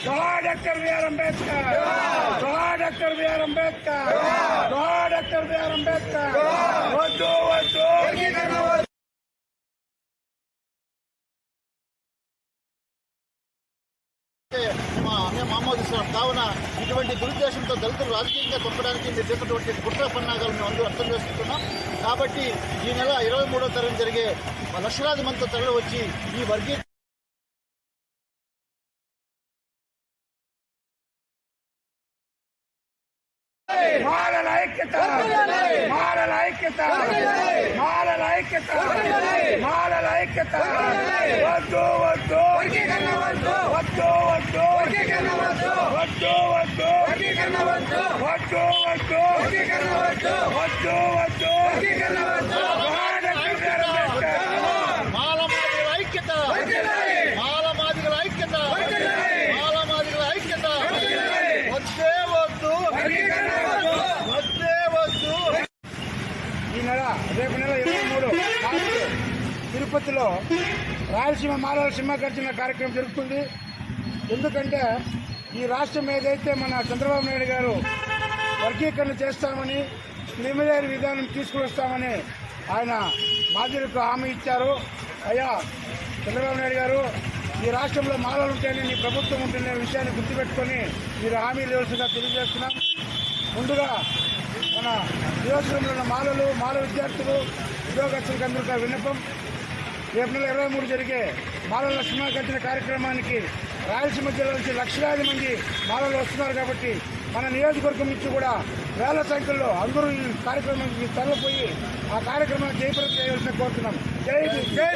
जोहार doctor B are Ambedkar, जोहार doctor B are Ambedkar, जोहार डॉक्टर बी आर अंबेडकर। वद्दू वद्दू మేము ఆమోదిస్తున్నాం. కావున ఇటువంటి దురుద్దేశంతో దళితులు రాజకీయంగా తొక్కడానికి మీరు చేసినటువంటి కుట్ర పన్నాగాలు మేము అందరూ అర్థం చేసుకుంటున్నాం. కాబట్టి ఈ నెల 23వ తారీఖు జరిగే లక్షలాది మందితో తరలి వచ్చి ఈ వర్గీయ మాలల ఐక్యత, మాలల ఐక్యత, మాలల ఐక్యత, మాలల ఐక్యత. వద్దు వద్దు వద్దు వద్దు వద్దు వద్దు వద్దు వద్దు వద్దు వద్దు మాలమాదిగల ఐక్యత, మాలమాదిగల ఐక్యత, మాలమాదిగల ఐక్యత. వద్దే వద్దు, వద్దే వద్దు. ఈ నెల రేపు నెల 23 తిరుపతిలో రాయలసీమ మాలల సింహగర్జన కార్యక్రమం జరుగుతుంది. ఎందుకంటే ఈ రాష్ట్రం ఏదైతే మన చంద్రబాబు నాయుడు గారు వర్గీకరణ చేస్తామని, క్రిమినల్ విధానం తీసుకువస్తామని ఆయన మాదిరికి హామీ ఇచ్చారు. అయ్యా చంద్రబాబు నాయుడు గారు, ఈ రాష్ట్రంలో మాలలు ఉంటేనే నీ ప్రభుత్వం ఉంటున్న విషయాన్ని గుర్తుపెట్టుకొని మీరు హామీ ఇవ్వాల్సిందిగా తెలియజేస్తున్నాం. ముందుగా మన నియోజకవర్గంలో ఉన్న మాల విద్యార్థులు, ఉద్యోగస్తులకు అందరికీ విన్నపం, రేపు నెల 23 జరిగే మాలల సింహగర్జన కార్యక్రమానికి రాయలసీమ జిల్లా నుంచి లక్షలాది మంది మాలలు వస్తున్నారు. కాబట్టి మన నియోజకవర్గం నుంచి కూడా వేల సంఖ్యలో అందరూ ఈ కార్యక్రమానికి తరలిపోయి ఆ కార్యక్రమాన్ని జయప్రదం చేయాల్సిన కోరుతున్నాం. జై